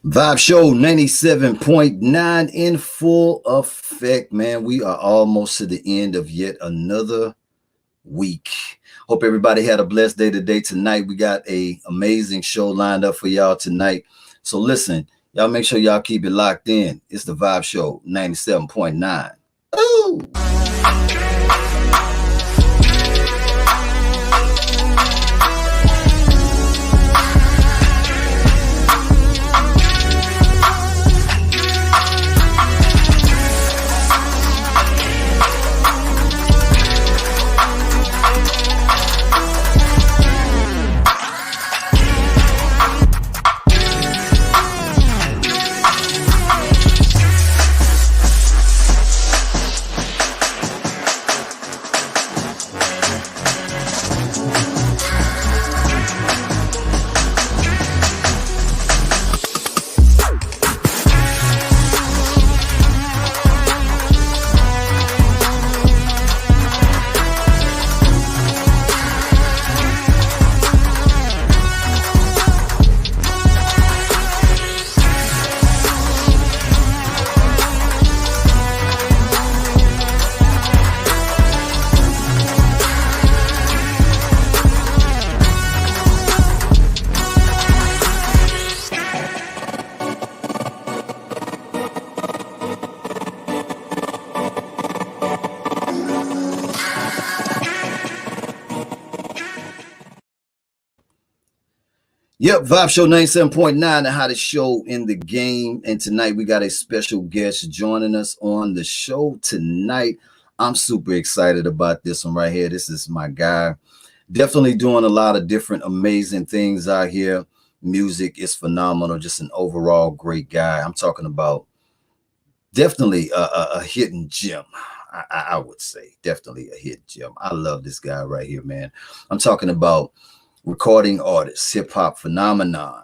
Vibe Show 97.9 in full effect, man. We are almost to the end of yet another week. Hope everybody had a blessed day today. Tonight, we got a amazing show lined up for y'all tonight. So listen, y'all make sure y'all keep it locked in. It's the Vibe Show 97.9. Ooh. Yep, Vibe Show 97.9, the hottest show in the game. And tonight we got a special guest joining us on the show tonight. I'm super excited about this one right here. This is my guy. Definitely doing a lot of different amazing things out here. Music is phenomenal. Just an overall great guy. I'm talking about definitely a hidden gem. I would say definitely a hidden gem. I love this guy right here, man. I'm talking about recording artist, hip hop phenomenon,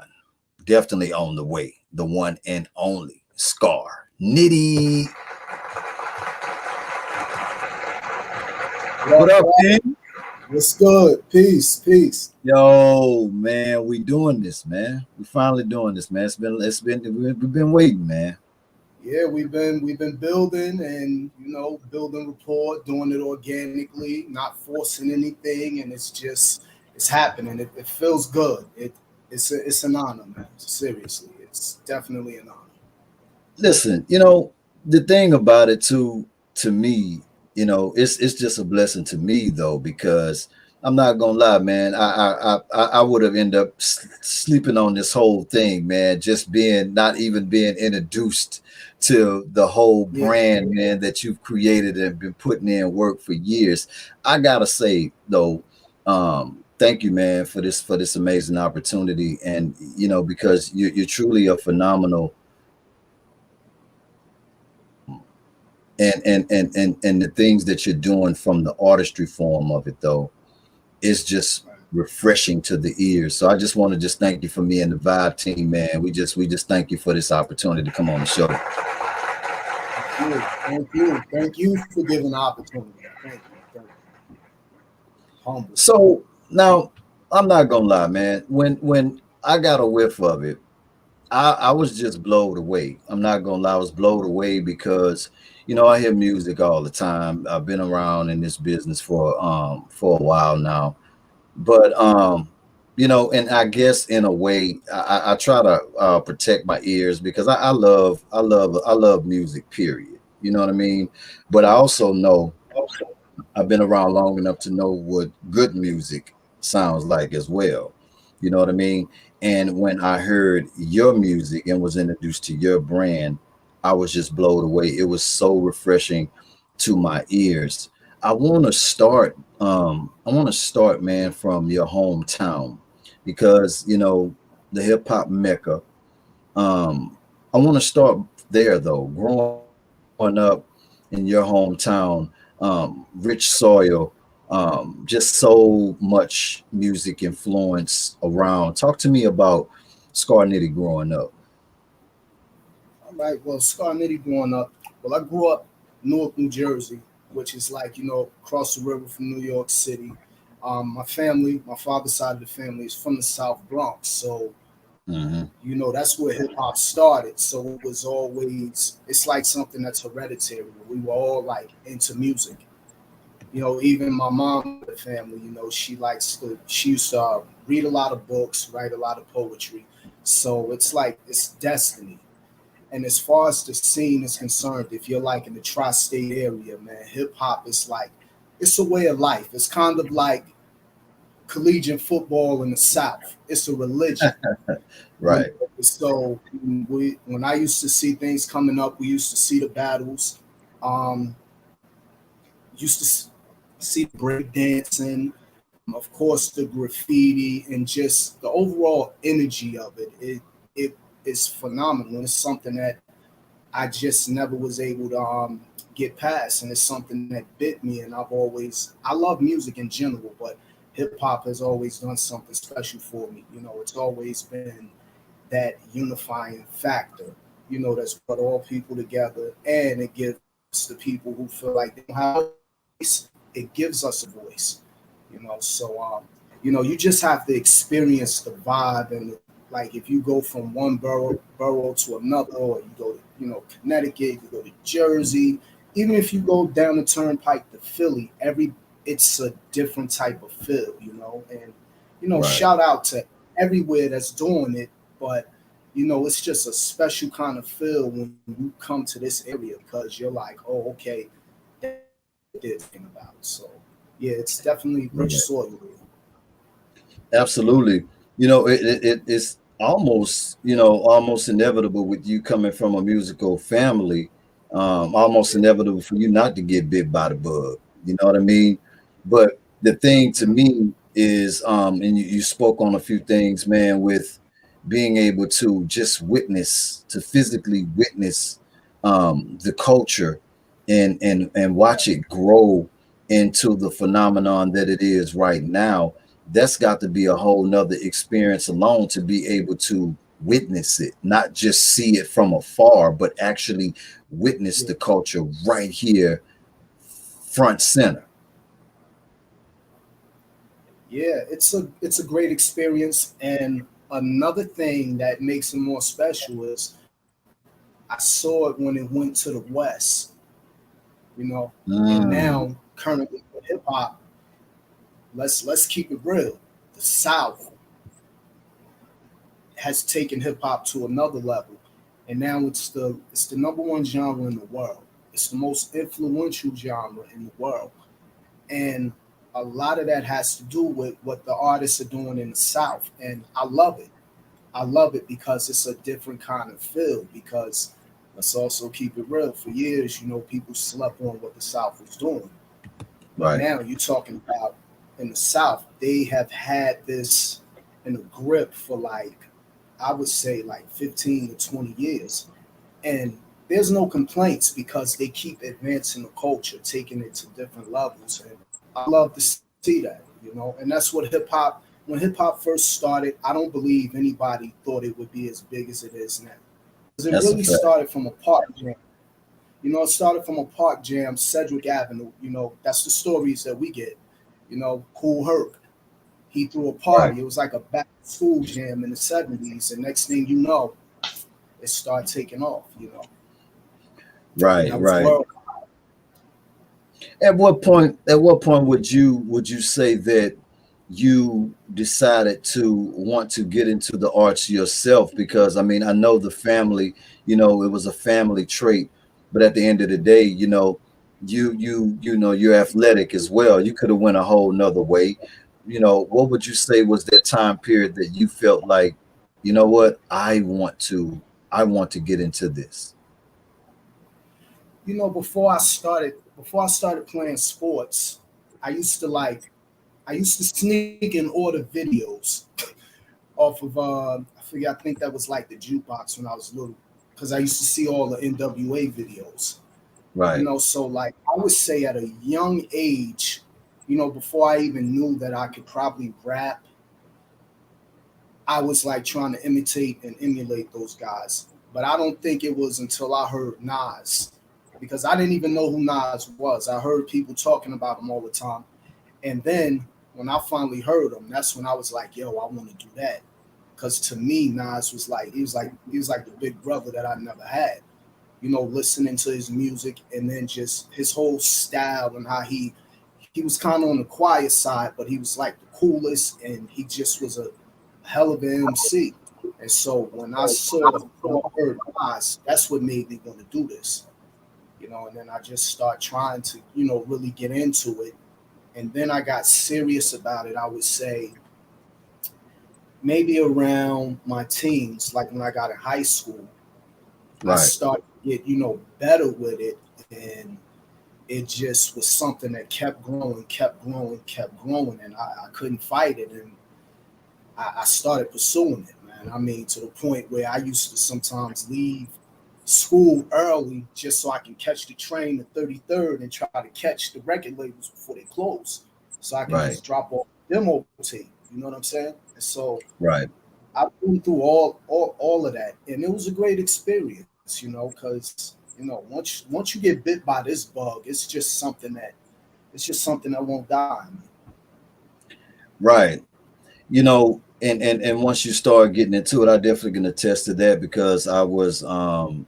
definitely on the way. The one and only Scar Nitty. What up, man? What's good? Peace. Yo, man, we doing this, man. We finally doing this, man. We've been waiting, man. Yeah, we've been building and building rapport, doing it organically, not forcing anything, and it's happening. It feels good. It's an honor, man. Seriously, it's definitely an honor. Listen, the thing about it too, to me, it's just a blessing to me though, because I'm not gonna lie, man. I would have ended up sleeping on this whole thing, man. Just not even being introduced to the whole brand, man, that you've created and been putting in work for years. I gotta say though, thank you, man, for this amazing opportunity, and because you're truly a phenomenal. And the things that you're doing from the artistry form of it though is just refreshing to the ears. So I just want to just thank you for me and the Vibe team, man. We just thank you for this opportunity to come on the show. Thank you for giving the opportunity. Thank you. Humble. So now I'm not gonna lie, man. When I got a whiff of it, I was just blown away. I'm not gonna lie, I was blown away because I hear music all the time. I've been around in this business for a while now, but and I guess in a way I try to protect my ears because I love music. Period. You know what I mean? But I also know I've been around long enough to know what good music sounds like as well. You know what I mean? And when I heard your music and was introduced to your brand, I was just blown away. It was so refreshing to my ears. I want to start, man, from your hometown because, the hip hop mecca. I want to start there though. Growing up in your hometown, rich soil, just so much music influence around. Talk to me about Scar Nitty growing up. All right. Well, Scar Nitty growing up. Well, I grew up Newark, New Jersey, which is like, across the river from New York City. My father's side of the family is from the South Bronx. So Hmm. You know, that's where hip hop started. So it was always, it's like something that's hereditary. We were all like into music. You know, even my mom, the family, you know, she used to read a lot of books, write a lot of poetry. So it's like, it's destiny. And as far as the scene is concerned, if you're like in the tri-state area, man, hip hop is like, it's a way of life. It's kind of like collegiate football in the South. It's a religion. You Right. know? So when I used to see things coming up, we used to see the battles. Um, used to see the break dancing, of course, the graffiti, and just the overall energy of it. It is phenomenal. It's something that I just never was able to get past, and it's something that bit me. And I love music in general, but hip hop has always done something special for me. You know, it's always been that unifying factor. You know, that's brought all people together, and it gives the people who feel like they don't have a voice. It gives us a voice. You know, so you know, you just have to experience the vibe and like if you go from one borough to another, or you go to Connecticut, you go to Jersey, even if you go down the turnpike to Philly, it's a different type of feel, you know. And Right. shout out to everywhere that's doing it, but it's just a special kind of feel when you come to this area because you're like, oh, okay, that's what they're talking about. So yeah, it's definitely rich Right. soil. Absolutely. It's almost, almost inevitable with you coming from a musical family, almost inevitable for you not to get bit by the bug. You know what I mean? But the thing to me is, and you spoke on a few things, man, with being able to just witness, to physically witness the culture and watch it grow into the phenomenon that it is right now. That's got to be a whole nother experience alone to be able to witness it, not just see it from afar, but actually witness Yeah. the culture right here, front center. Yeah, it's a great experience. And another thing that makes it more special is I saw it when it went to the West, you know, and now Mm, currently with hip hop, let's keep it real. The South has taken hip hop to another level, and now it's the number one genre in the world. It's the most influential genre in the world, and a lot of that has to do with what the artists are doing in the South, and I love it. I love it because it's a different kind of feel. Because let's also keep it real. For years, people slept on what the South was doing, but right. now you're talking about in the South, they have had this in a grip for like I would say like 15 to 20 years, and there's no complaints because they keep advancing the culture, taking it to different levels, and I love to see that. And that's what hip hop. When hip hop first started, I don't believe anybody thought it would be as big as it is now. Because it That's a really fact. started from a park jam. It started from a park jam, Cedric Avenue. That's the stories that we get. Cool Herc. He threw a Right. party. It was like a back to school jam in the '70s, and next thing you know, it started taking off. And Right. that was Right. world. At what point would you say that you decided to want to get into the arts yourself? Because I mean, I know the family, it was a family trait, but at the end of the day, you're athletic as well. You could have went a whole nother way. What would you say was that time period that you felt like, what, I want to get into this? Before I started playing sports, I used to sneak and order videos off of I forget, I think that was like the jukebox when I was little, because I used to see all the NWA videos. Right. So like I would say at a young age, before I even knew that I could probably rap, I was like trying to imitate and emulate those guys. But I don't think it was until I heard Nas, because I didn't even know who Nas was. I heard people talking about him all the time. And then when I finally heard him, that's when I was like, yo, I want to do that. because to me, Nas was like he was like the big brother that I never had. You know, listening to his music and then just his whole style and how he was kind of on the quiet side, but he was like the coolest, and he just was a hell of an MC. And so when I heard Nas, that's what made me want to do this. You know, and then I just start trying to, really get into it. And then I got serious about it, I would say maybe around my teens, like when I got in high school, I Right. started to get, better with it. And it just was something that kept growing, kept growing, kept growing. And I couldn't fight it. And I started pursuing it, man. I mean, to the point where I used to sometimes leave school early just so I can catch the train to 33rd and try to catch the record labels before they close. So I can Right. just drop off demo tape. You know what I'm saying? And so Right. I've been through all of that. And it was a great experience, because once you get bit by this bug, it's just something that won't die. Right. And once you start getting into it, I definitely can attest to that because I was an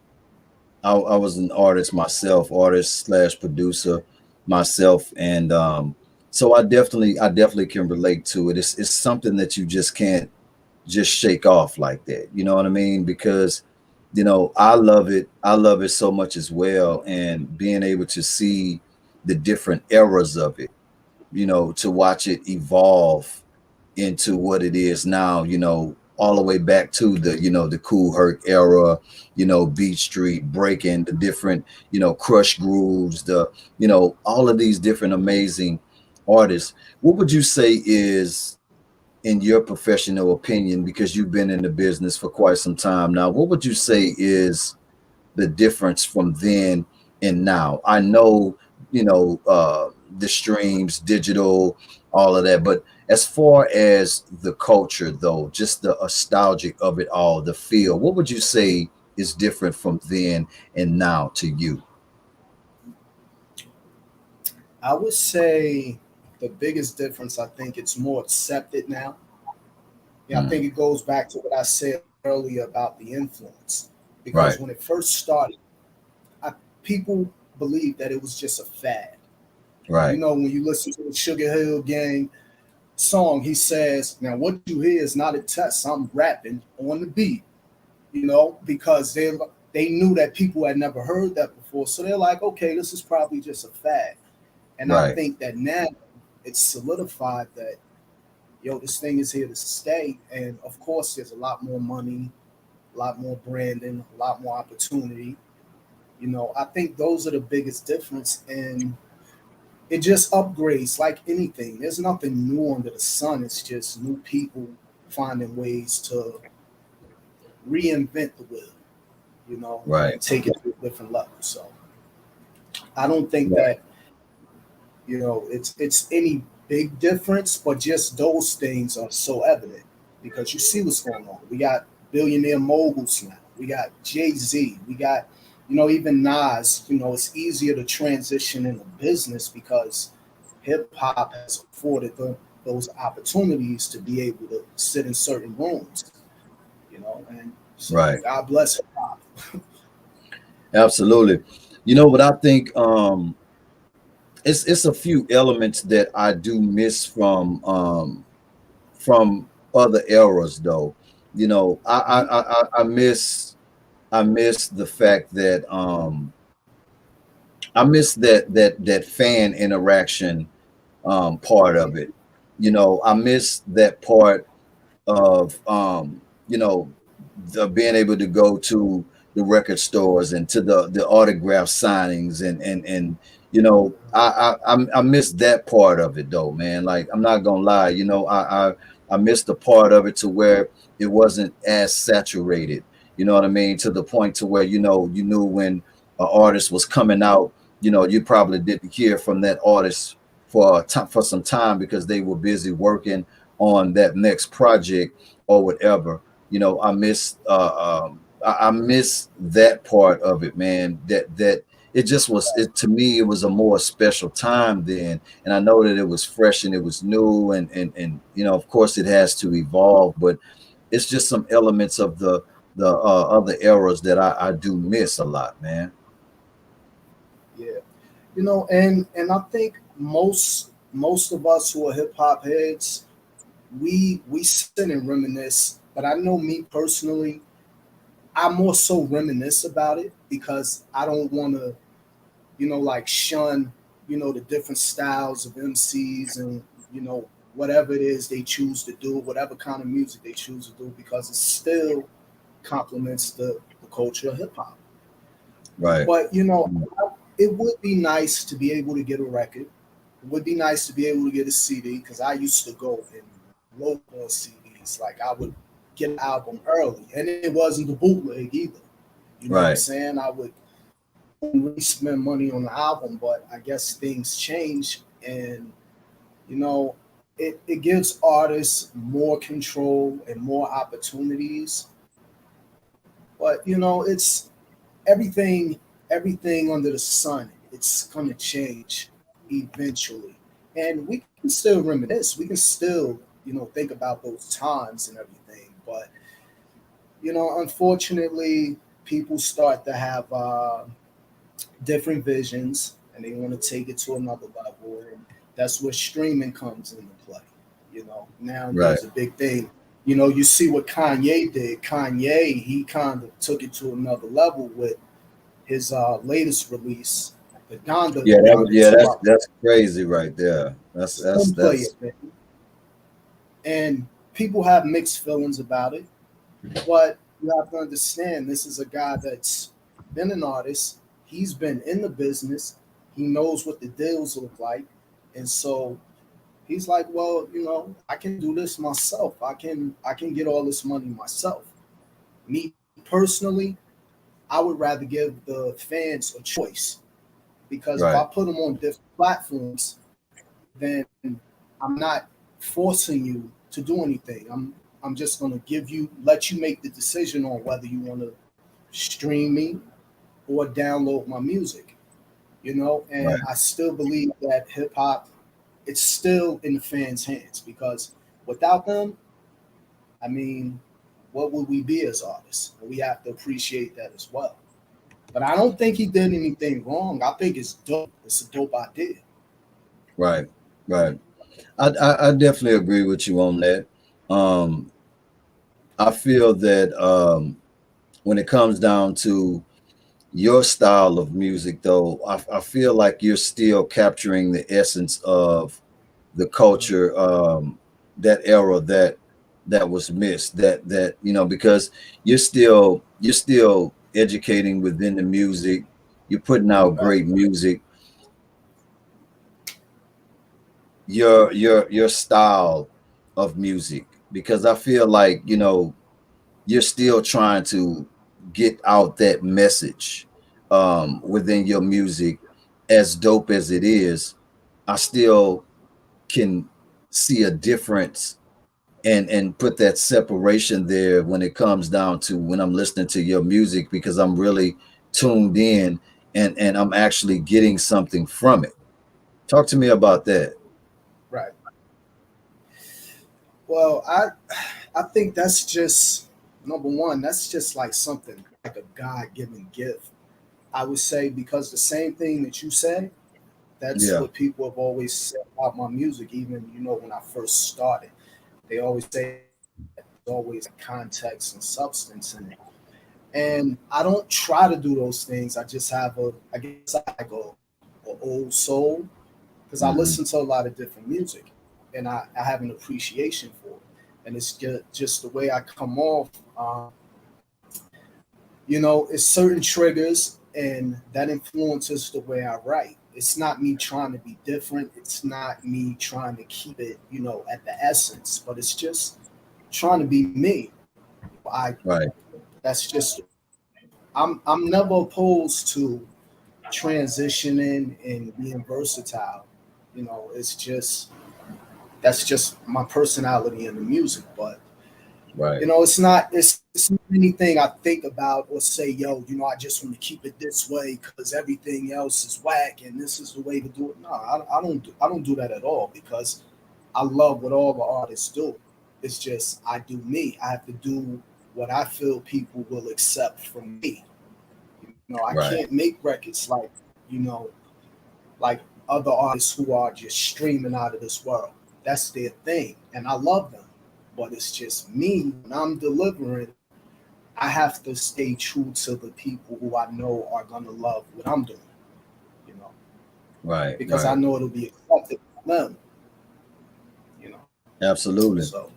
artist myself, artist slash producer myself, and so I definitely can relate to it. It's something that you just can't just shake off like that. You know what I mean? Because I love it so much as well, and being able to see the different eras of it, to watch it evolve into what it is now, all the way back to the Cool Herc era, Beat Street, breaking the different, Crush Grooves, all of these different amazing artists. What would you say is, in your professional opinion, because you've been in the business for quite some time now, what would you say is the difference from then and now? I know, the streams, digital, all of that, but as far as the culture, though, just the nostalgic of it all, the feel, what would you say is different from then and now to you? I would say the biggest difference, I think it's more accepted now. Yeah, I Mm, think it goes back to what I said earlier about the influence. Because right, when it first started, people believed that it was just a fad. right, When you listen to the Sugar Hill Gang song, he says, "Now what you hear is not a test. I'm rapping on the beat." Because they knew that people had never heard that before, so they're like, "Okay, this is probably just a fad." And I right, think that now it's solidified that this thing is here to stay. And of course, there's a lot more money, a lot more branding, a lot more opportunity. I think those are the biggest difference, and it just upgrades like anything. There's nothing new under the sun. It's just new people finding ways to reinvent the wheel, right, and take it to a different level. So I don't think right, that it's any big difference, but just those things are so evident because you see what's going on. We got billionaire moguls now. We got Jay-Z. We got even Nas. It's easier to transition into business because hip hop has afforded those opportunities to be able to sit in certain rooms. And so right. God bless hip hop. Absolutely. You know what I think? It's a few elements that I do miss from other eras, though. I miss the fact that I miss that fan interaction part of it. I miss that part of being able to go to the record stores and to the autograph signings and I miss that part of it though, man. Like I'm not gonna lie, I missed the part of it to where it wasn't as saturated. You know what I mean? To the point to where you knew when an artist was coming out. You probably didn't hear from that artist for some time because they were busy working on that next project or whatever. I miss that part of it, man. That it just was it to me. It was a more special time then, and I know that it was fresh and it was new, and of course it has to evolve, but it's just some elements of the other eras that I do miss a lot, man. Yeah, and I think most of us who are hip hop heads, we sit and reminisce. But I know me personally, I more so reminisce about it because I don't want to, like shun, the different styles of MCs and whatever it is they choose to do, whatever kind of music they choose to do, because it still complements the culture of hip hop. Right. But it would be nice to be able to get a record. It would be nice to be able to get a CD because I used to go and load on CDs. Like I would get an album early, and it wasn't the bootleg either. You know what I'm Right. saying? I would really spend money on the album, but I guess things change, and you know, it gives artists more control and more opportunities. But it's everything everything under the sun. It's gonna change eventually, and we can still reminisce. We can still think about those times and everything. But unfortunately, people start to have different visions, and they want to take it to another level, and that's where streaming comes into play. Now Right. there's a big thing. You see what Kanye did. Kanye, he kind of took it to another level with his latest release, the Donda Yeah, Donda yeah, 2 that's crazy right there. Play That's it, man. And people have mixed feelings about it, but you have to understand this is a guy that's been an artist. He's been in the business. He knows what the deals look like, and so he's like, well, I can do this myself. I can get all this money myself. Me personally, I would rather give the fans a choice because if right. I put them on different platforms, then I'm not forcing you to do anything. I'm just gonna let you make the decision on whether you want to stream me or download my music. Right. And I still believe that hip hop, it's still in the fans' hands because without them, I mean, what would we be as artists? And we have to appreciate that as well. But I don't think he did anything wrong. I think it's dope. It's a dope idea. Right. Right. I definitely agree with you on that. Um, I feel that when it comes down to your style of music, though, I feel like you're still capturing the essence of the culture, that era that was missed. That because you're still educating within the music. You're putting out Right. great music. Your style of music, because I feel like you're still trying to get out that message within your music. As dope as it is, I still can see a difference and put that separation there when it comes down to when I'm listening to your music, because I'm really tuned in and I'm actually getting something from it. Talk to me about that. Right. Well, I think that's just number one. That's just like something like a God given gift. I would say because the same thing that you said, that's Yeah. what people have always said about my music. Even when I first started, they always say that there's always context and substance in it. And I don't try to do those things. I just have I guess I go a old soul because I Hmm. listen to a lot of different music, and I have an appreciation for it, and it's just the way I come off. It's certain triggers, and that influences the way I write. It's not me trying to be different. It's not me trying to keep it, at the essence, but it's just trying to be me. I Right. That's just I'm never opposed to transitioning and being versatile. It's just that's just my personality in the music. But Right. it's not anything I think about or say, yo, I just want to keep it this way because everything else is whack and this is the way to do it. No, I don't do that at all because I love what all the artists do. It's just I do me. I have to do what I feel people will accept from me. You know, I can't Right. make records like, you know, like other artists who are just streaming out of this world. That's their thing, and I love them. But it's just me when I'm delivering. I have to stay true to the people who I know are gonna love what I'm doing. You know, Right. because I Right. know it'll be accepted by them. You know, Absolutely. so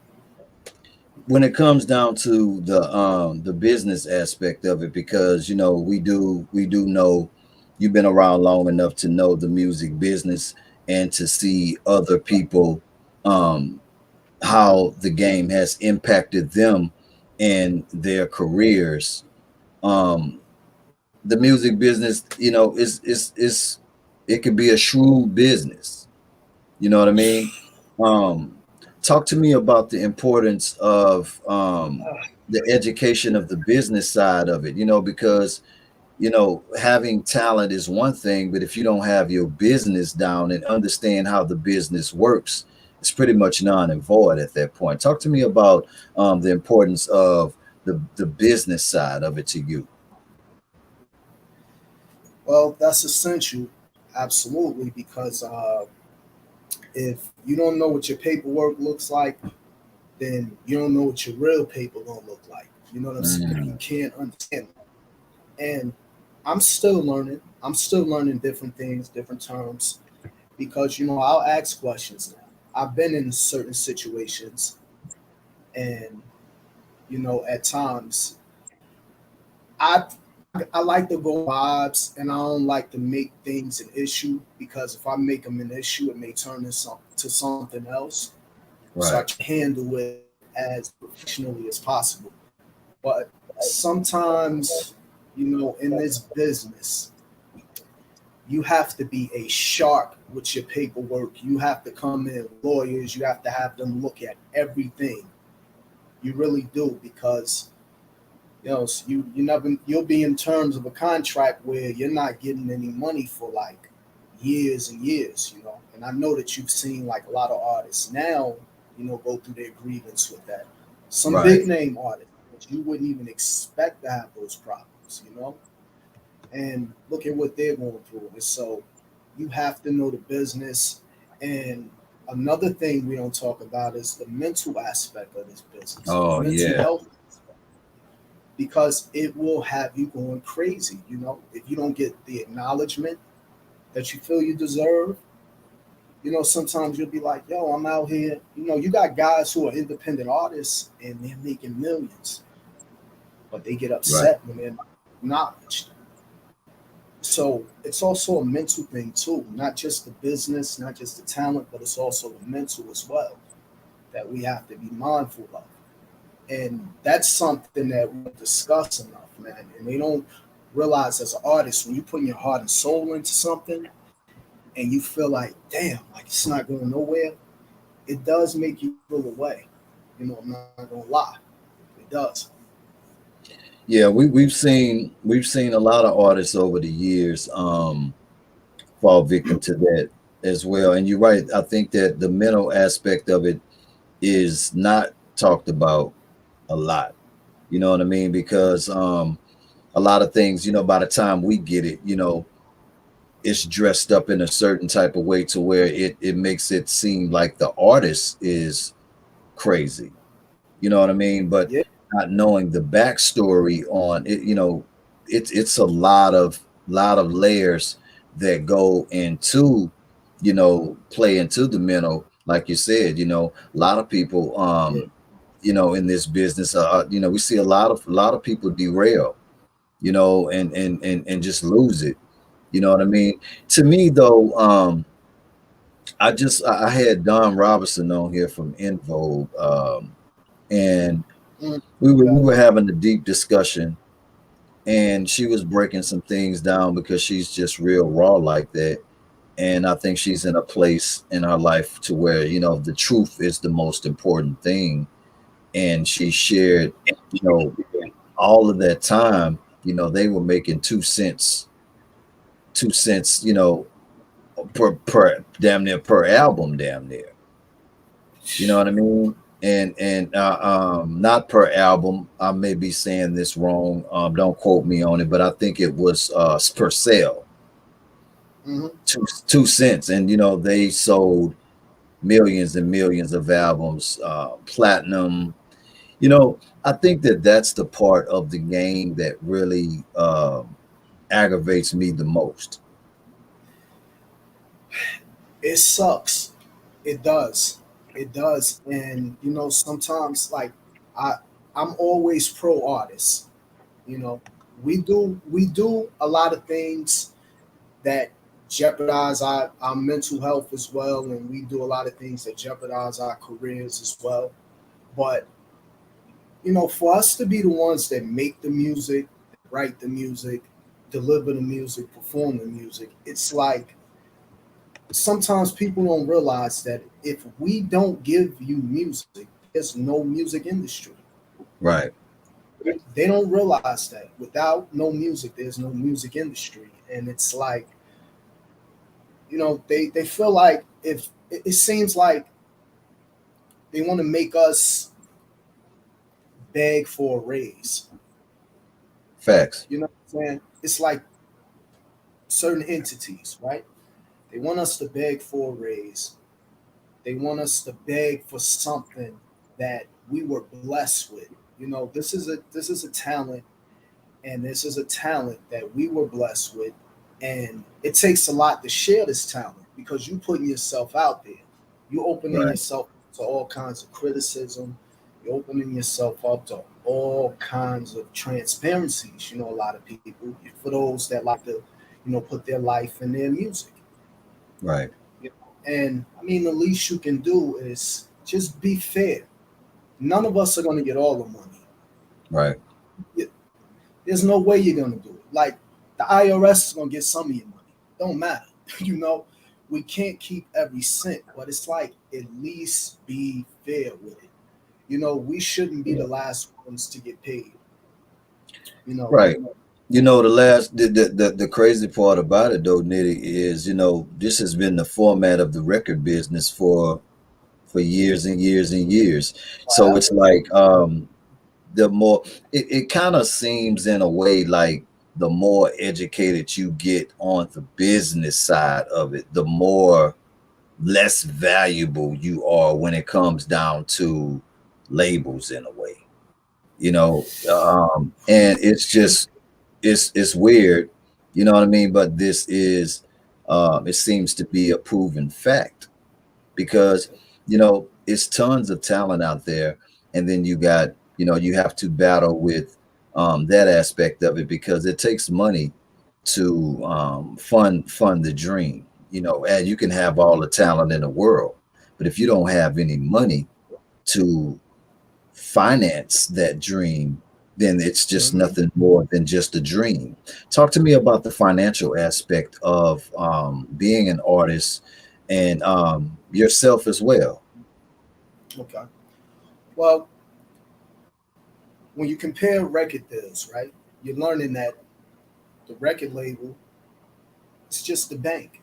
When it comes down to the business aspect of it, because you know we do know you've been around long enough to know the music business and to see other people, um how the game has impacted them and their careers. um the music business, is it could be a shrewd business. You know what I mean? Um, Talk to me about the importance of the education of the business side of it, because having talent is one thing, but if you don't have your business down and understand how the business works, it's pretty much non and void at that point. Talk to me about the importance of the business side of it to you. well, that's essential, absolutely, because if you don't know what your paperwork looks like, then you don't know what your real paper gonna look like. You know what I'm saying? If you Mm, can't understand it. And I'm still learning. I'm still learning different things, different terms, because I'll ask questions now. I've been in certain situations, and at times I I like to go vibes, and I don't like to make things an issue because if I make them an issue, it may turn to something else. So I right, try to handle it as professionally as possible. But sometimes, in this business, you have to be a shark with your paperwork. You have to come in with lawyers. You have to have them look at everything. You really do because you'll be in terms of a contract where you're not getting any money for like years and years. And I know that you've seen like a lot of artists now, go through their grievance with that. Some right. big name artists, but you wouldn't even expect to have those problems. And look at what they're going through. And so you have to know the business. And another thing we don't talk about is the mental aspect of this business, the Oh mental yeah, health, because it will have you going crazy. If you don't get the acknowledgement that you feel you deserve, sometimes you'll be like, yo, I'm out here. You got guys who are independent artists and they're making millions, but they get right. upset when they're not acknowledged. So it's also a mental thing too, not just the business, not just the talent, but it's also the mental as well that we have to be mindful of. And that's something that we don't discuss enough, man. And they don't realize as an artist when you put your heart and soul into something and you feel like, damn, like it's not going nowhere, it does make you feel away. I'm not gonna lie, it does. Yeah, we've seen a lot of artists over the years fall victim to that as well. And you're right. I think that the mental aspect of it is not talked about a lot. You know what I mean? Because a lot of things, by the time we get it, it's dressed up in a certain type of way to where it makes it seem like the artist is crazy. You know what I mean? But Yeah, not knowing the backstory on it, it's a lot of layers that go into, play into the mental, like you said, a lot of people, yeah, in this business, we see a lot of people derail, and just lose it. You know what I mean? To me though, I had Don Robinson on here from Invogue, and mm, we were having a deep discussion, and she was breaking some things down because she's just real raw like that. And I think she's in a place in her life to where, the truth is the most important thing. And she shared, you know, all of that time, they were making 2 cents, 2 cents, per damn near per album, damn near. You know what I mean? not per album. I may be saying this wrong. Don't quote me on it, but I think it was per sale, Hmm. 2 cents, and they sold millions and millions of albums, platinum. I think that that's the part of the game that really aggravates me the most. It sucks. It does. It does. And sometimes like I I'm always pro artist. You know, we do a lot of things that jeopardize our mental health as well, and we do a lot of things that jeopardize our careers as well. But for us to be the ones that make the music, write the music, deliver the music, perform the music, it's like sometimes people don't realize that if we don't give you music, there's no music industry. Right, They don't realize that without no music, there's no music industry. And it's like, they feel like if it seems like they want to make us beg for a raise. facts. You know what I'm saying? It's like certain entities, right? They want us to beg for a raise. They want us to beg for something that we were blessed with. This is a talent, and this is a talent that we were blessed with, and it takes a lot to share this talent because you putting yourself out there. You opening Right, yourself to all kinds of criticism. You're opening yourself up to all kinds of transparencies. A lot of people, for those that like to, put their life in their music. right, And I mean, the least you can do is just be fair. None of us are going to get all the money. right, Y- There's no way you're going to do it. Like the IRS is going to get some of your money. Don't matter. you know, we can't keep every cent, but it's like at least be fair with it. We shouldn't be yeah, the last ones to get paid. You know, right. The crazy part about it though, Nitty, is this has been the format of the record business for years and years and years. So it's forever. like the more it kind of seems in a way like the more educated you get on the business side of it, the more less valuable you are when it comes down to labels in a way, and it's just it's weird, you know what I mean? But this is it seems to be a proven fact because it's tons of talent out there, and then you have to battle with that aspect of it because it takes money to fund the dream. And you can have all the talent in the world, but if you don't have any money to finance that dream, then it's just Mhm. nothing more than just a dream. Talk to me about the financial aspect of being an artist and yourself as well. Okay. Well, when you compare record deals, right, you're learning that the record label is just the bank.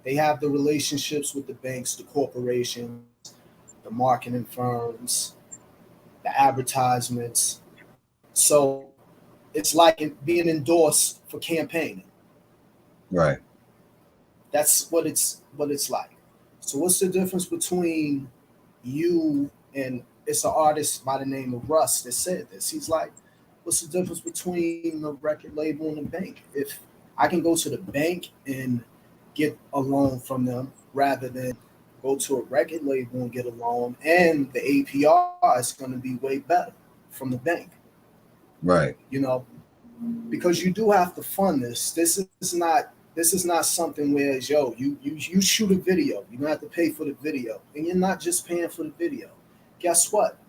They have the relationships with the banks, the corporations, the marketing firms, the advertisements. So it's like being endorsed for campaigning. Right, That's what it's like. So what's the difference between you and it's an artist by the name of Russ that said this. He's like, what's the difference between the record label and the bank? If I can go to the bank and get a loan from them rather than go to a record label and get a loan, and the APR is going to be way better from the bank, right, you know, because you do have to fund this. This is not something where you shoot a video, you have to pay for the video, and you're not just paying for the video. Guess what?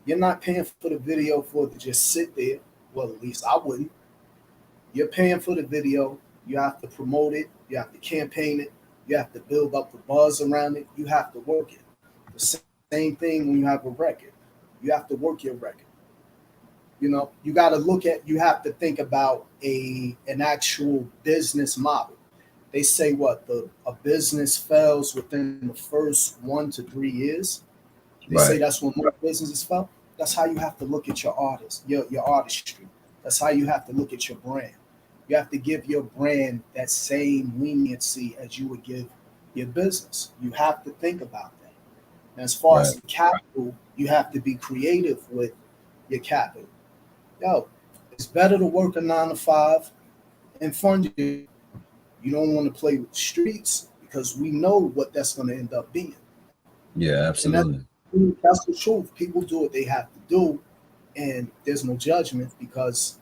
You're not paying for the video for it to just sit there. Well, at least I wouldn't. You're paying for the video. You have to promote it. You have to campaign it. You have to build up the buzz around it. You have to work it. The same thing when you have a record. You have to work your record. You got to you have to think about an actual business model. They say what a business fails within the first 1 to 3 years. They say Right. that's when more businesses fell. That's how you have to look at your artist, your artistry. That's how you have to look at your brand. You have to give your brand that same leniency as you would give your business. You have to think about that. And as far Right. as the capital, you have to be creative with your capital. Yo, it's better to work a 9 to 5 and fund you. You don't want to play with the streets because we know what that's going to end up being. Yeah, And absolutely. that's the truth. People do what they have to do, and there's no judgment because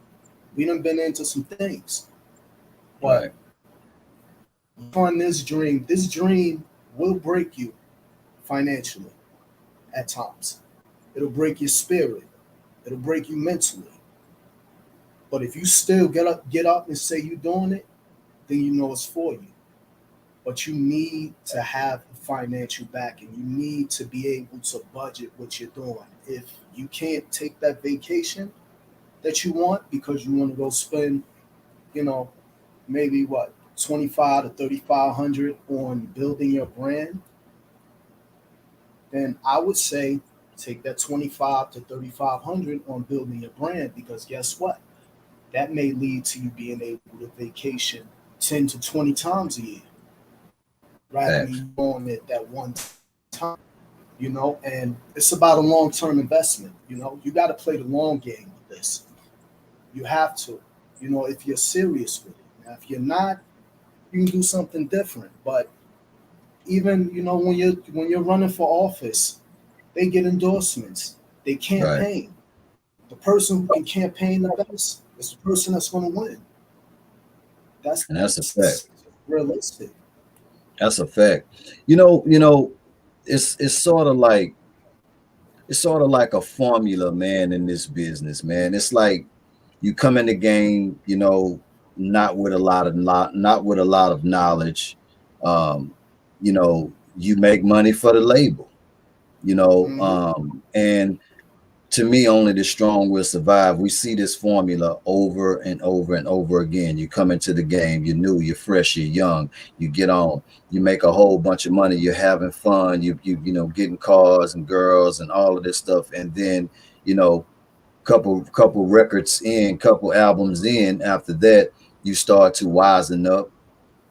we done been into some things. But Right. on this dream will break you financially at times. It'll break your spirit. It'll break you mentally. But if you still get up and say you're doing it, then you know it's for you. But you need to have financial backing. You need to be able to budget what you're doing. If you can't take that vacation that you want because you want to go spend, you know, maybe what 25 to 3,500 on building your brand, then I would say take that 25 to 3,500 on building your brand because guess what? That may lead to you being able to vacation 10 to 20 times a year rather than Facts. you going it that one time, and it's about a long term investment. You got to play the long game with this. You have to, if you're serious with it. Now, if you're not, you can do something different. But even, when you're running for office, they get endorsements, they Right. campaign. The person who can campaign the best is the person that's going to win. That's And that's a fact. realistic. That's a fact. It's sort of like a formula, man, in this business, man. It's like you come in the game, not with a lot of knowledge. You make money for the label, Hmm. and to me, only the strong will survive. We see this formula over and over and over again. You come into the game, you're new, you're fresh, you're young, you get on, you make a whole bunch of money, you're having fun, getting cars and girls and all of this stuff, and then you know, couple records in, couple albums in. After that, you start to wisen up,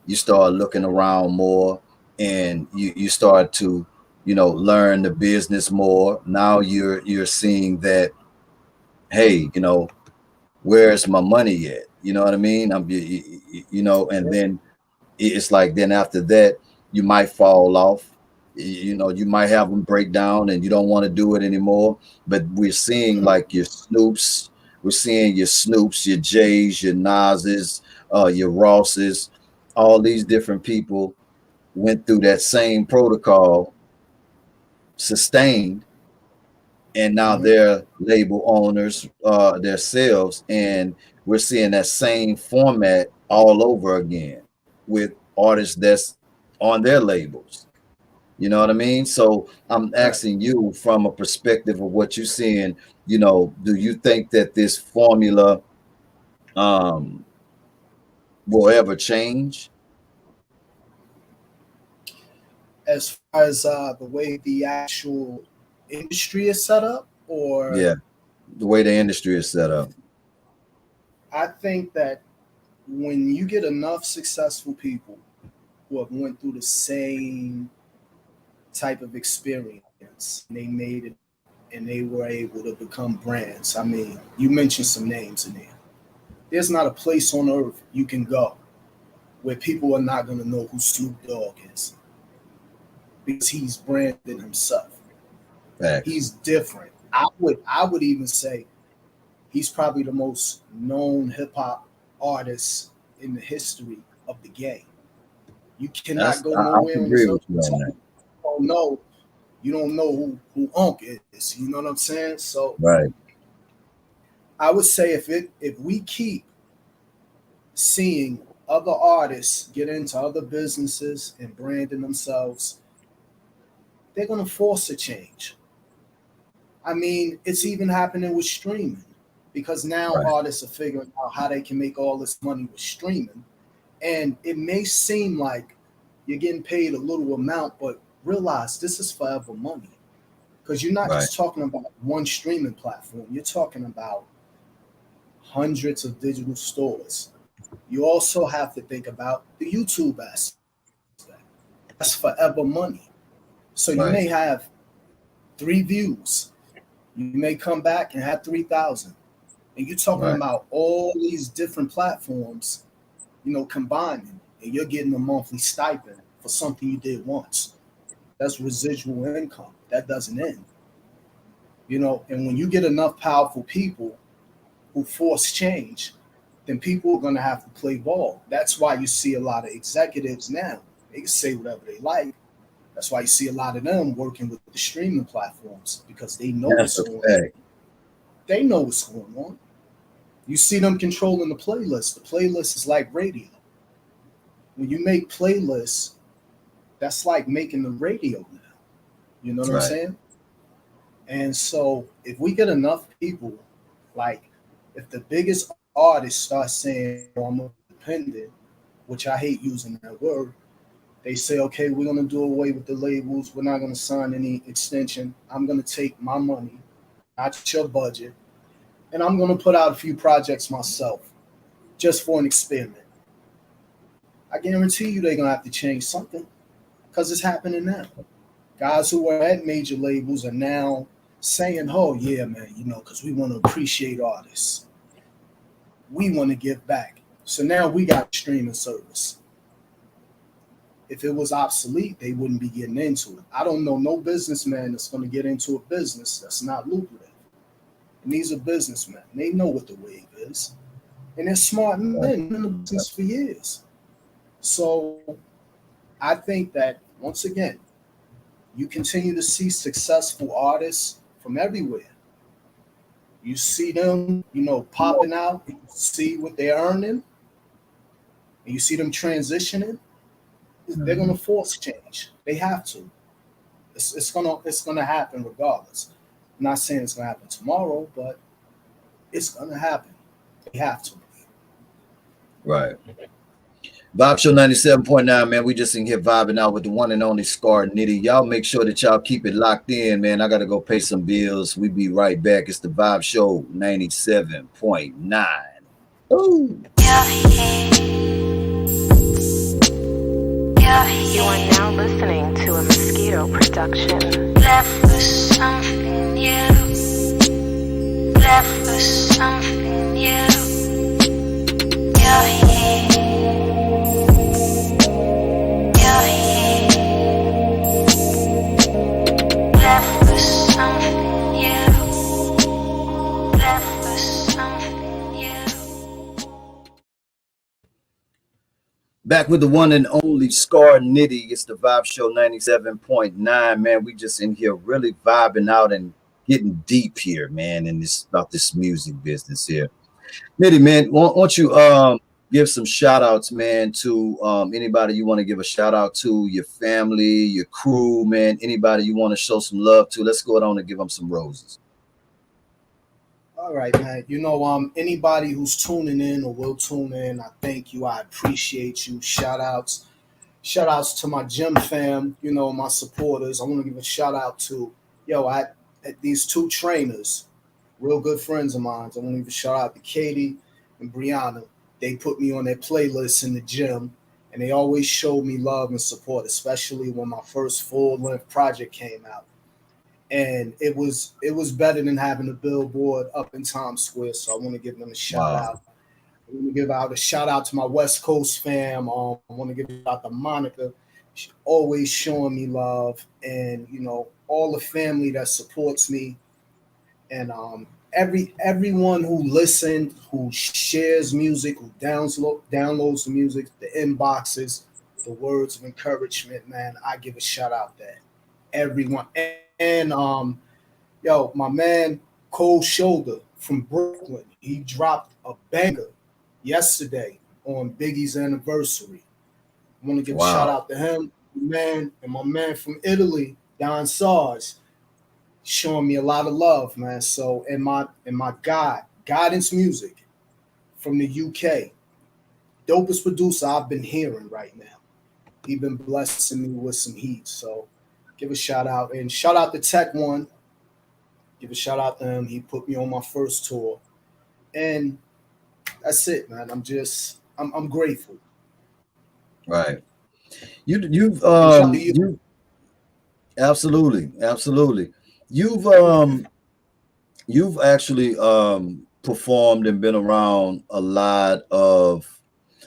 you start looking around more, and you start to learn the business more. Now you're seeing that, hey, where's my money at? You know what I mean? And then it's like, then after that you might fall off. You might have them break down and you don't want to do it anymore. But we're seeing like your Snoops, we're seeing your Snoops, your Jays, your Nas's, your Rosses. All these different people went through that same protocol, sustained, and now Hmm. they're label owners themselves, and we're seeing that same format all over again with artists that's on their labels. You know what I mean? So I'm Right. asking you from a perspective of what you're seeing. Do you think that this formula um, will ever change? As far as the way the actual industry is set up, or Yeah, the way the industry is set up. I think that when you get enough successful people who have went through the same type of experience, and they made it and they were able to become brands. I mean, you mentioned some names in there. There's not a place on earth you can go where people are not going to know who Snoop Dogg is because he's branded himself. Facts. He's different. I would even say he's probably the most known hip hop artist in the history of the game. You cannot go I nowhere on agree this with earth you and on tell me that. you don't know who Unc is. You know what I'm saying? So Right. I would say if we keep seeing other artists get into other businesses and branding themselves, they're gonna force a change. I mean, it's even happening with streaming because now Right. artists are figuring out how they can make all this money with streaming. And it may seem like you're getting paid a little amount, but realize this is forever money. because you're not Right. just talking about one streaming platform. You're talking about hundreds of digital stores. You also have to think about the YouTube aspect. That's forever money. So you Right. may have 3 views. You may come back and have 3,000. And you're talking Right. about all these different platforms, combining, and you're getting a monthly stipend for something you did once. That's residual income. That doesn't end. And when you get enough powerful people who force change, then people are going to have to play ball. That's why you see a lot of executives now. They can say whatever they like. That's why you see a lot of them working with the streaming platforms because they know That's what's a going on. fact. They know what's going on. You see them controlling the playlist. The playlist is like radio. When you make playlists, that's like making the radio now. You know what I'm Right. saying? And so if we get enough people, like if the biggest artists start saying, oh, I'm independent, which I hate using that word, they say, okay, we're going to do away with the labels. We're not going to sign any extension. I'm going to take my money, not your budget, and I'm going to put out a few projects myself just for an experiment. I guarantee you they're going to have to change something because it's happening now. Guys who are at major labels are now saying, oh, yeah, man, because we want to appreciate artists. We want to give back. So now we got a streaming service. If it was obsolete, they wouldn't be getting into it. I don't know no businessman that's going to get into a business that's not lucrative. And these are businessmen. They know what the wave is. And they're smart men in the business for years. So I think that, once again, you continue to see successful artists from everywhere. You see them, popping out, you see what they're earning, and you see them transitioning. They're gonna force change. They have to. It's gonna happen regardless. I'm not saying it's gonna happen tomorrow, but it's gonna happen. They have to. Right. Vibe Show 97.9, man. We just in here vibing out with the one and only Scar Nitty. Y'all make sure that y'all keep it locked in, man. I got to go pay some bills. We be right back. It's the Vibe Show 97.9. Ooh. You are now listening to a Mosquito production. Left for something new. Left for something new. Left for something new. Left for something new. Back with the one and only Scar Nitty. It's the Vibe Show 97.9, man. We just in here really vibing out and getting deep here, man, in this about this music business here. Nitty, man, won't you give some shout outs, man, to anybody you want to give a shout out to, your family, your crew, man, anybody you want to show some love to. Let's go on and give them some roses. All right, man. Anybody who's tuning in or will tune in, I thank you. I appreciate you. Shout outs to my gym fam, my supporters. I want to give a shout out to, at these two trainers, real good friends of mine. I want to give a shout out to Katie and Brianna. They put me on their playlists in the gym, and they always showed me love and support, especially when my first full-length project came out. And it was better than having a billboard up in Times Square. So I want to give them a shout Wow. out. I want to give out a shout out to my West Coast fam. I want to give a shout out to Monica. She's always showing me love, and all the family that supports me, and everyone who listened, who shares music, who downloads the music, the inboxes, the words of encouragement. Man, I give a shout out to everyone. And my man Cold Shoulder from Brooklyn, he dropped a banger yesterday on Biggie's anniversary. I want to give a shout out to him, man, and my man from Italy, Don Sars, showing me a lot of love, man. So and my Guidance Music from the UK, dopest producer I've been hearing right now. He been blessing me with some heat. So give a shout out, and shout out to Tech One. Give a shout out to him. He put me on my first tour, and that's it, man. I'm grateful. Right. You've And shout to you. you absolutely, absolutely. You've you've actually performed and been around a lot of.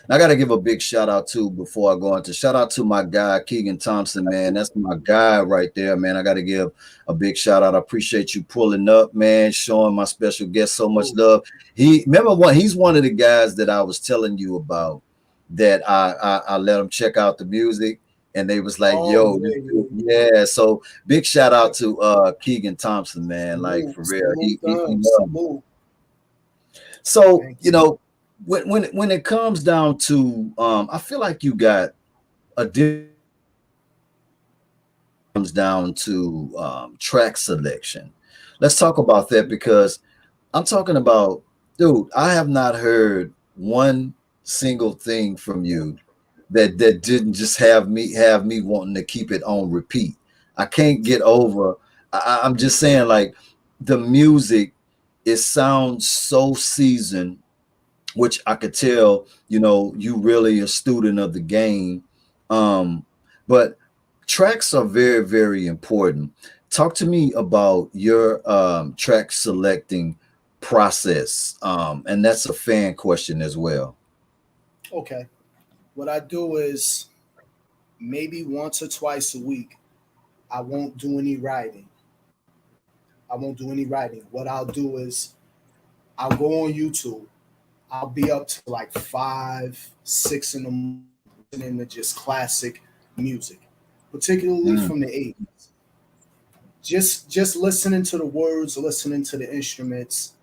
I got to give a big shout out to before I go into shout out to my guy Keegan Thompson, man. That's my guy right there, man. I got to give a big shout out. I appreciate you pulling up, man, showing my special guest so much love. He remember what he's one of the guys that I was telling you about that I let him check out the music and they was like, Oh yo, yeah, yeah, yeah. So big shout yeah. out to Keegan Thompson, man. Like for Salute, real. salute He them, loved me. salute. So, Thank you you. know, when it comes down to I feel like you got a difference comes down to track selection. Let's talk about that because I'm talking about, dude, I have not heard one single thing from you that didn't just have me wanting to keep it on repeat. I can't get over. I'm just saying, like the music, it sounds so seasoned, which I could tell, you know, you really a student of the game. Um, but tracks are very, very important. Talk to me about your track selecting process. And that's a fan question as well. Okay. What I do is maybe once or twice a week, I won't do any writing. I won't do any writing. What I'll do is I'll go on YouTube. I'll be up to like 5, 6 in the morning listening to just classic music, particularly Mm, from the 80s. Just listening to the words, listening to the instruments,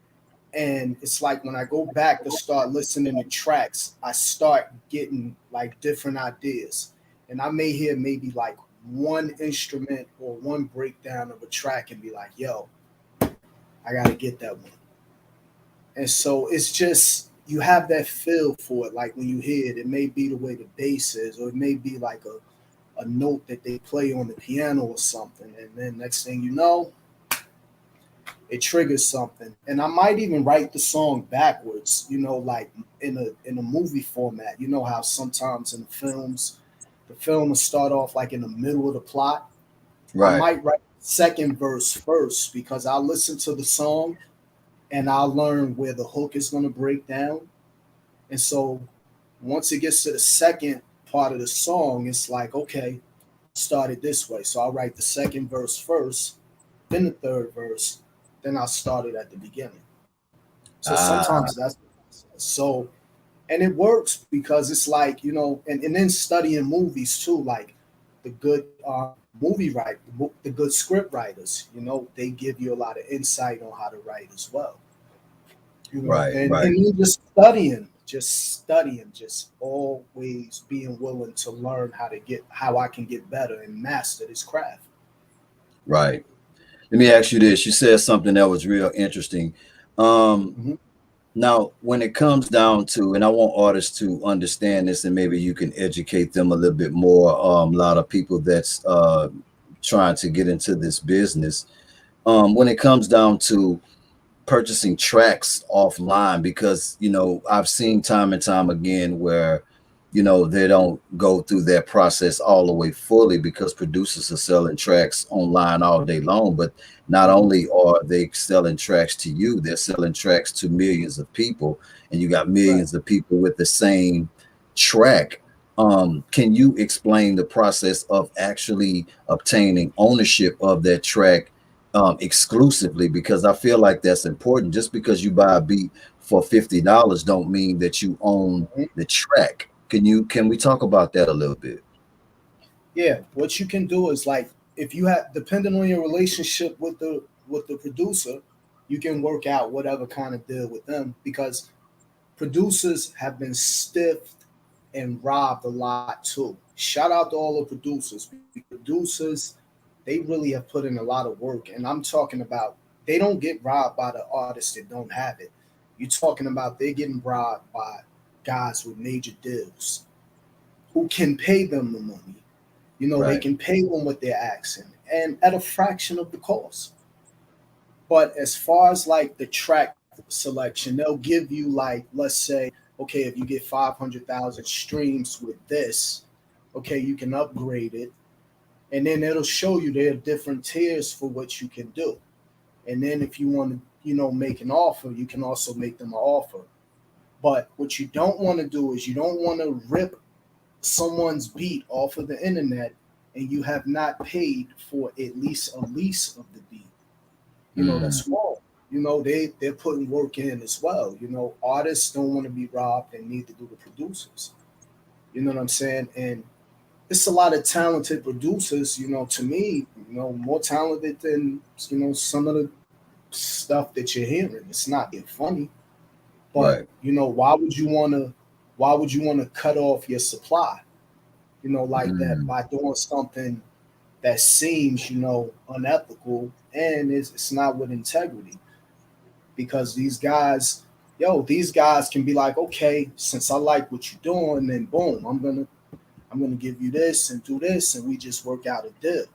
and it's like when I go back to start listening to tracks, I start getting like different ideas, and I may hear maybe like one instrument or one breakdown of a track and be like, "Yo, I gotta get that one." And so it's just you have that feel for it. Like when you hear it, it may be the way the bass is, or it may be like a note that they play on the piano or something. And then next thing you know, it triggers something. And I might even write the song backwards, like in a movie format. You know how sometimes in films, the film will start off like in the middle of the plot. I right, might write the second verse first because I'll listen to the song and I'll learn where the hook is going to break down. And so once it gets to the second part of the song, it's like, okay, start it this way. So I'll write the second verse first, then the third verse, then I'll start it at the beginning. So ah, sometimes that's so, and it works because it's like, and then studying movies too, like the good movie write, the good script writers, they give you a lot of insight on how to write as well. right, And right, then just studying, just always being willing to learn how I can get better and master this craft. right. Let me ask you this. You said something that was real interesting. Um, Mhm. Now, when it comes down to, and I want artists to understand this, and maybe you can educate them a little bit more. A lot of people that's trying to get into this business. When it comes down to purchasing tracks offline, because I've seen time and time again where they don't go through that process all the way fully because producers are selling tracks online all day long. But not Mhm. only are they selling tracks to you, they're selling tracks to millions of people, and you got Right. millions of people with the same track. Can you explain the process of actually obtaining ownership of that track exclusively? Because I feel like that's important. Just because you buy a beat for $50 don't mean that you own Mhm. the track. Can we talk about that a little bit? Yeah. What you can do is like if you have depending on your relationship with the producer, you can work out whatever kind of deal with them because producers have been stiffed and robbed a lot too. Shout out to all the producers. Producers, they really have put in a lot of work, and I'm talking about they don't get robbed by the artists that don't have it. You're talking about they're getting robbed by guys with major deals who can pay them the money. They Right. can pay them what they're asking, and at a fraction of the cost. But as far as like the track selection, they'll give you like, let's say, okay, if you get 500,000 streams with this, okay, you can upgrade it, and then it'll show you there are different tiers for what you can do. And then if you want to, make an offer, you can also make them an offer. But what you don't want to do is you don't want to rip someone's beat off of the internet and you have not paid for at least a lease of the beat. That's wrong. They're putting work in as well. Artists don't want to be robbed, and neither do the producers. You know what I'm saying? And it's a lot of talented producers, to me, more talented than, some of the stuff that you're hearing. It's not being funny, but Right. why would you want to cut off your supply, like that, Mm. by doing something that seems, unethical, and it's not with integrity. Because these guys can be like, okay, since I like what you're doing, then boom, I'm gonna give you this and do this, and we just work out a deal.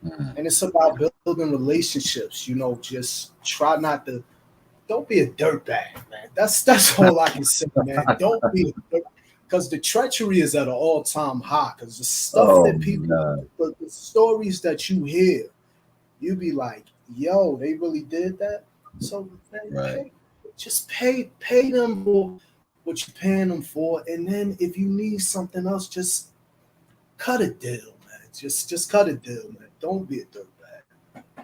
Mm. And it's about building relationships. Just try not to. Don't be a dirtbag, man. That's all I can say, man. Don't be a dirt, because the treachery is at an all-time high. Because the stuff Oh that people, no. the stories that you hear, you be like, yo, they really did that. So man, Right. just pay them for what you're paying them for, and then if you need something else, just cut a deal, man. Just cut a deal, man. Don't be a dirtbag.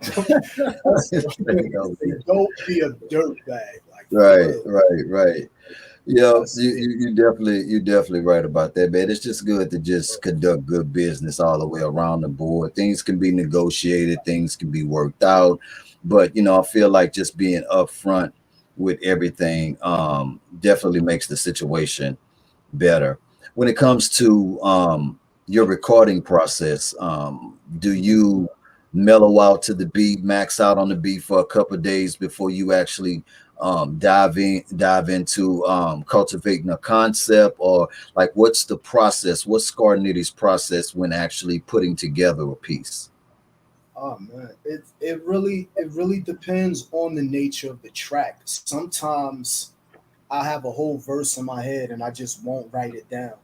That's don't be a dirtbag, like for Right, real. right, right. Yeah, That's it. you definitely right about that, man. It's just good to just conduct good business all the way around the board. Things can be negotiated, things can be worked out, but I feel like just being upfront with everything definitely makes the situation better. When it comes to your recording process, do you mellow out to the beat, max out on the beat for a couple of days before you actually dive into cultivating a concept, or like what's the process? What's Scar Nitty's process when actually putting together a piece? Oh man, it really depends on the nature of the track. Sometimes I have a whole verse in my head and I just won't write it down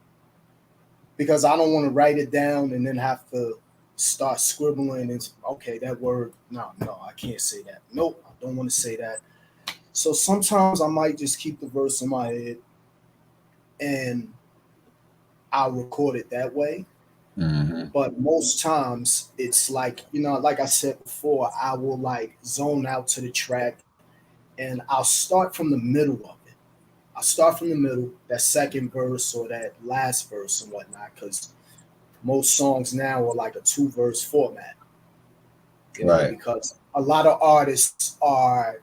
because I don't want to write it down and then have to start scribbling and okay, that word, no, I can't say that. Nope, I don't want to say that. So sometimes I might just keep the verse in my head and I'll record it that way. Hmm. But most times it's like, like I said before, I will like zone out to the track and I'll start from the middle of it. I'll start from the middle, that second verse or that last verse and whatnot, because most songs now are like a two-verse format, Right, because a lot of artists are,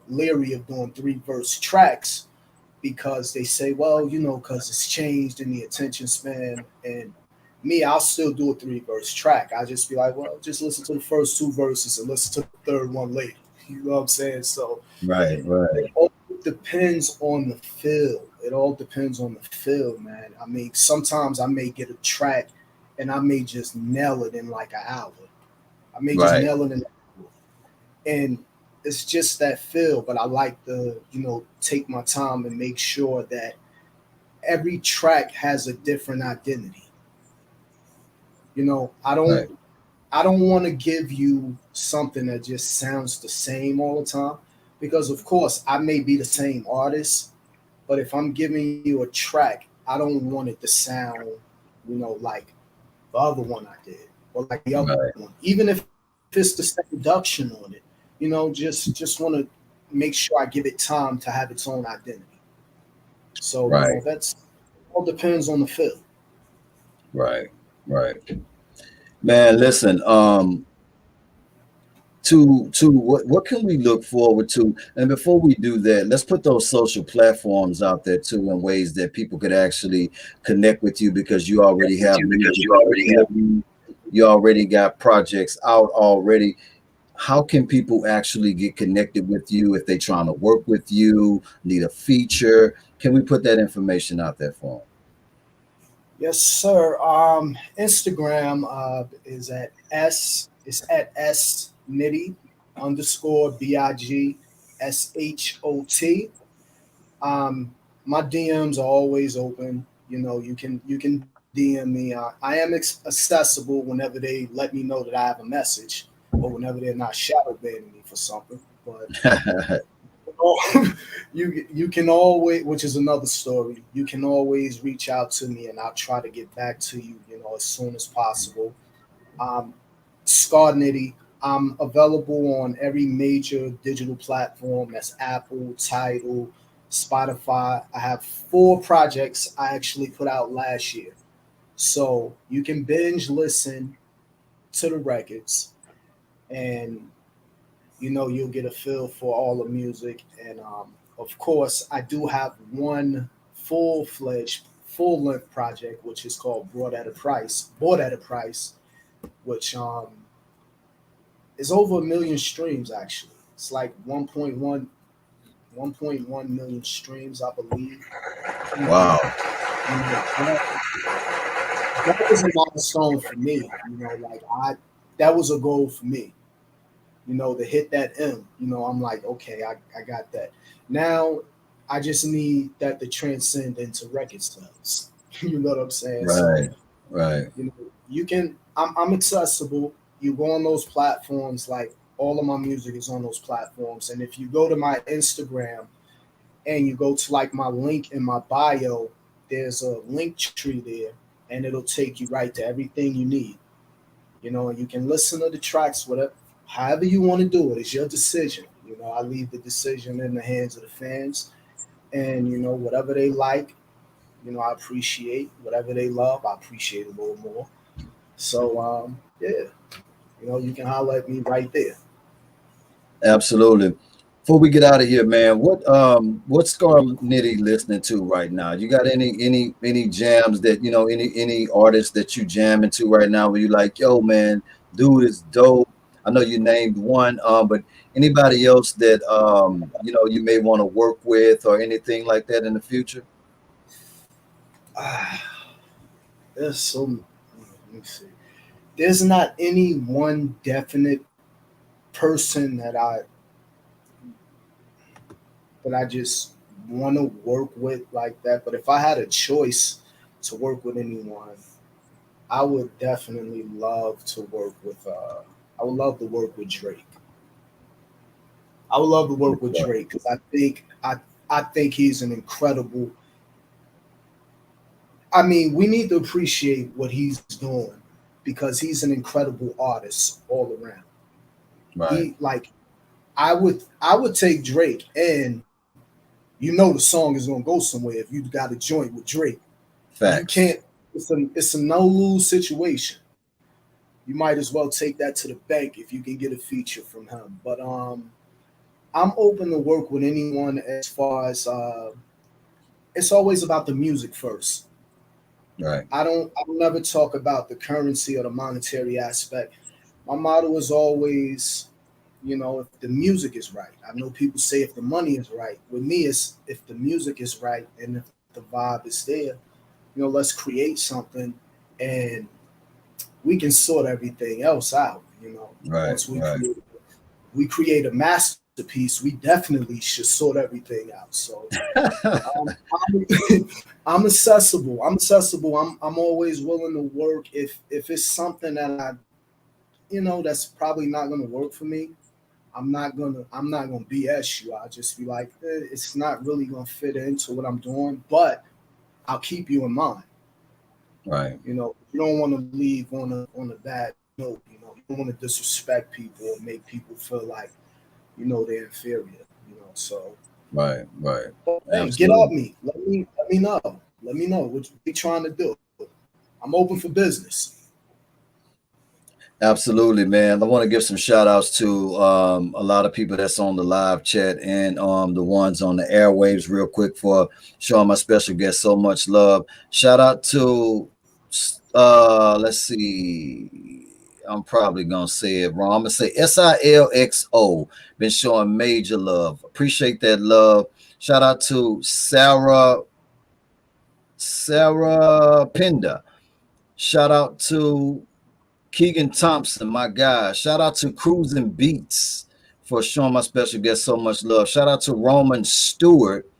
leery of doing three-verse tracks because they say, well, because it's changed in the attention span. And me, I'll still do a three-verse track. I just be like, well, just listen to the first two verses and listen to the third one later. You know what I'm saying? So right, right, it all depends on the feel. It all depends on the feel, man. I mean, sometimes I may get a track and I may just nail it in like an hour. I may just right, nail it in an hour. And it's just that feel, but I like to, take my time and make sure that every track has a different identity. You know, I right, don't I don't want to give you something that just sounds the same all the time because of course I may be the same artist, but if I'm giving you a track, I don't want it to sound, like the other one I did or like the other right, one. Even if it's the same production on it, just want to make sure I give it time to have its own identity. So, right, that's all depends on the feel. right, right. Man, listen, to what can we look forward to? And before we do that, let's put those social platforms out there too in ways that people could actually connect with you, because you already have music, you already got projects out already. How can people actually get connected with you if they trying to work with you, need a feature? Can we put that information out there for Yes, sir. Instagram is at s Nitty. underscore BIGSHOT. My DMs are always open. You can DM me. I am accessible whenever they let me know that I have a message, or whenever they're not shadow banning me for something. But you can always, which is another story. You can always reach out to me, and I'll try to get back to you. As soon as possible. Um, Scar Nitty. I'm available on every major digital platform. That's Apple, Tidal, Spotify. I have 4 projects I actually put out last year. So you can binge listen to the records, and you'll get a feel for all the music. And of course, I do have one full-fledged, full-length project, which is called Bought at a Price, which is over a million streams actually. It's like 1.1 million streams, I believe. And Wow. that was a milestone for me. Like that was a goal for me. To hit that M. I'm like, okay, I got that. Now I just need that to transcend into record sales. You know what I'm saying? So Right. Right. you know, you can. I'm accessible. You go on those platforms. Like all of my music is on those platforms. And if you go to my Instagram and you go to like my link in my bio, there's a link tree there, and it'll take you right to everything you need. And you can listen to the tracks, whatever, however you want to do it. It's your decision. I leave the decision in the hands of the fans, and whatever they like, I appreciate. Whatever they love, I appreciate a little more. So yeah, you can holler at me right there. Absolutely. Before we get out of here, man, what's Scar Nitty listening to right now? You got any jams that any artists that you jam into right now where you like, yo, man, dude is dope. I know you named one, but anybody else that you may want to work with or anything like that in the future? Ah, there's so. Let me see. There's not any one definite person that I just want to work with like that. But if I had a choice to work with anyone, I would definitely love to work with. I would love to work with Drake. I would love to work with Okay. Drake because I think he's an incredible. I mean, we need to appreciate what he's doing because he's an incredible artist all around. Right. He like I would take Drake, and the song is gonna go somewhere if you got a joint with Drake. You Facts. can't. It's a no lose situation. You might as well take that to the bank if you can get a feature from him. But I'm open to work with anyone as far as it's always about the music first. Right. I don't never talk about the currency or the monetary aspect. My motto is always, if the music is right. I know people say if the money is right. With me, it's if the music is right and if the vibe is there. Let's create something, and we can sort everything else out. Right. Once Right. we create a masterpiece, we definitely should sort everything out. So I'm, I'm accessible. I'm accessible. I'm always willing to work if it's something that that's probably not gonna work for me. I'm not gonna BS you. I'll just be like, it's not really gonna fit into what I'm doing, but I'll keep you in mind. Right. You don't want to leave on a bad note. You don't want to disrespect people or make people feel like they're inferior. So Right. Right. hey, get Absolutely. at me. Let me know. Let me know what you trying to do. I'm open for business. Absolutely, man. I want to give some shout outs to a lot of people that's on the live chat and the ones on the airwaves real quick for showing my special guest so much love. Shout out to let's see. I'm probably gonna say it wrong. I'm gonna say SILXO. Been showing major love. Appreciate that love. Shout out to Sarah Penda. Shout out to Keegan Thompson, my guy. Shout out to Cruising Beats. for showing my special guest so much love. Shout out to Roman Stewart.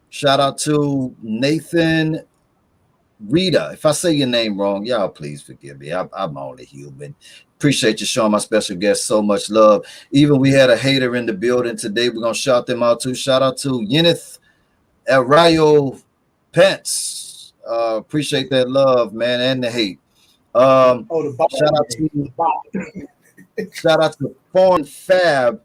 Shout out to Nathan Rita. If I say your name wrong, y'all please forgive me. I'm only human. Appreciate you showing my special guest so much love. Even we had a hater in the building today. We're gonna shout them out too. Shout out to Yenith Arroyo Pence. Appreciate that love, man, and the hate. Oh, the bottom. Shout out to shout out to Foreign Fab.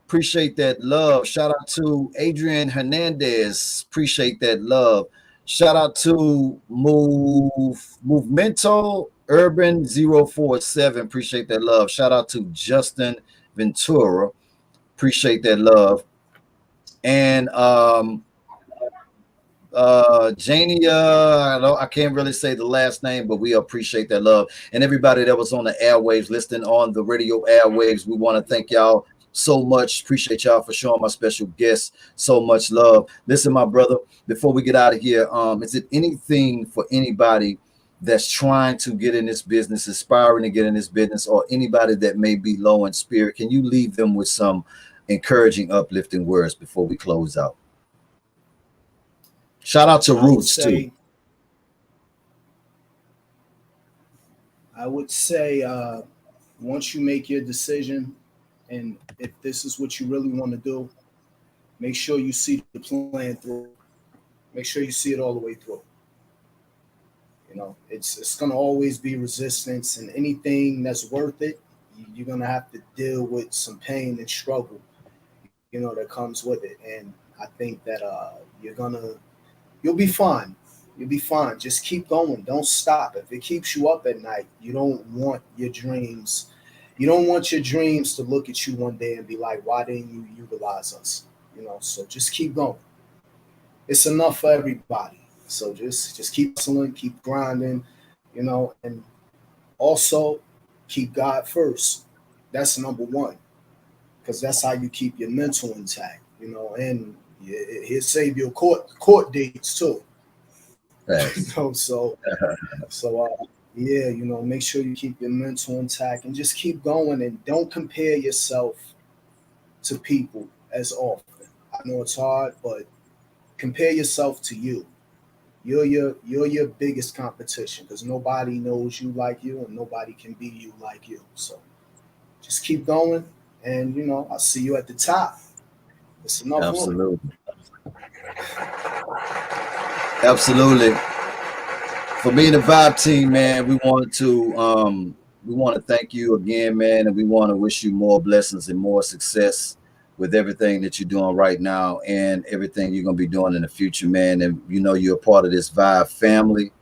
Appreciate that love. Shout out to Adrian Hernandez. Appreciate that love. Shout out to Movemento Urban 047. Appreciate that love. Shout out to Justin Ventura. Appreciate that love. And Jania, I can't really say the last name, but we appreciate that love. And everybody that was on the airwaves, listening on the radio airwaves, we want to thank y'all so much. Appreciate y'all for showing my special guest so much love. Listen, my brother, before we get out of here, is it anything for anybody that's trying to get in this business, aspiring to get in this business, or anybody that may be low in spirit? Can you leave them with some encouraging, uplifting words before we close out? Shout out to Roots too. I would say once you make your decision, and if this is what you really want to do, make sure you see the plan through. Make sure you see it all the way through. You know, it's gonna always be resistance, and anything that's worth it, you're gonna have to deal with some pain and struggle, you know, that comes with it. And I think that you'll be fine. You'll be fine. Just keep going. Don't stop. If it keeps you up at night, you don't want your dreams. You don't want your dreams to look at you one day and be like, why didn't you utilize us? You know, so just keep going. It's enough for everybody. So just keep hustling, keep grinding, you know, and also keep God first. That's number one, because that's how you keep your mental intact, you know, and he'll save your court dates too. You know, so yeah, you know, make sure you keep your mental intact and just keep going, and don't compare yourself to people as often. I know it's hard, but compare yourself to you. You're your biggest competition, because nobody knows you like you and nobody can be you like you. So just keep going, and you know, I'll see you at the top. It's enough. Absolutely. Absolutely. For me and the Vibe team, man, we want to thank you again, man, and we want to wish you more blessings and more success with everything that you're doing right now and everything you're gonna be doing in the future, man. And you know you're a part of this Vibe family.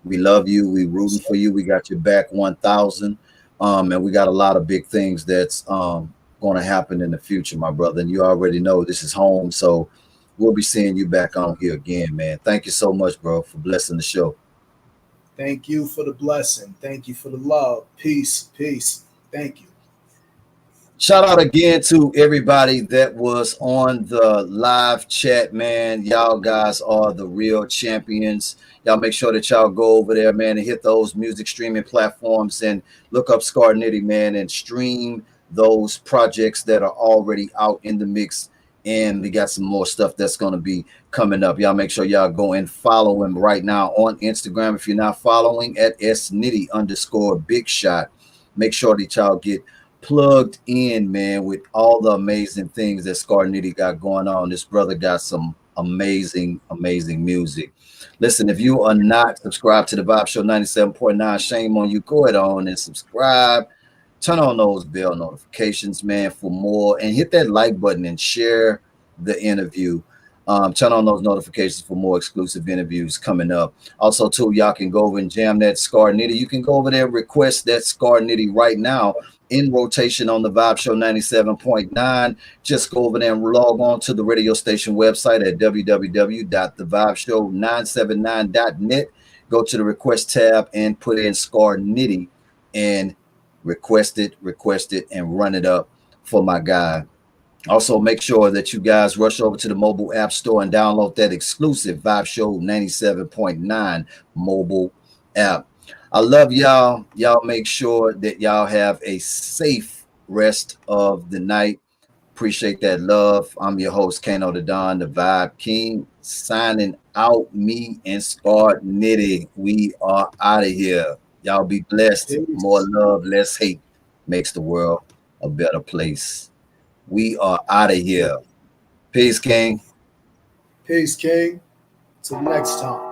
We love you. We rooting for you. We got your back 1,000. And we got a lot of big things that's going to happen in the future, my brother. And you already know this is home, so we'll be seeing you back on here again, man. Thank you so much, bro, for blessing the show. Thank you for the blessing. Thank you for the love. Peace. Thank you. Shout out again to everybody that was on the live chat, man. Y'all guys are the real champions. Y'all make sure that y'all go over there, man, and hit those music streaming platforms and look up Scar Nitty, man, and stream those projects that are already out in the mix. And we got some more stuff that's going to be coming up. Y'all make sure y'all go and follow him right now on Instagram. If you're not following, at @snitty_big shot. Make sure that y'all get plugged in, man, with all the amazing things that Scar Nitty got going on. This brother got some amazing music. Listen, if you are not subscribed to the Vibe Show 97.9, shame on you. Go ahead on and subscribe. Turn on those bell notifications, man, for more, and hit that like button and share the interview. Turn on those notifications for more exclusive interviews coming up. Also, too, y'all can go over and jam that Scar Nitty. You can go over there and request that Scar Nitty right now in rotation on the Vibe Show 97.9. Just go over there and log on to the radio station website at www.thevibeshow979.net. Go to the request tab and put in Scar Nitty and request it, and run it up for my guy. Also, make sure that you guys rush over to the mobile app store and download that exclusive Vibe Show 97.9 mobile app. I love y'all. Y'all make sure that y'all have a safe rest of the night. Appreciate that love. I'm your host, Kano the Don, the Vibe King, signing out. Me and Scar Nitty. We are out of here. Y'all be blessed. More Peace. love, less hate makes the world a better place. We are out of here. Peace, King. Peace, King. Till next time.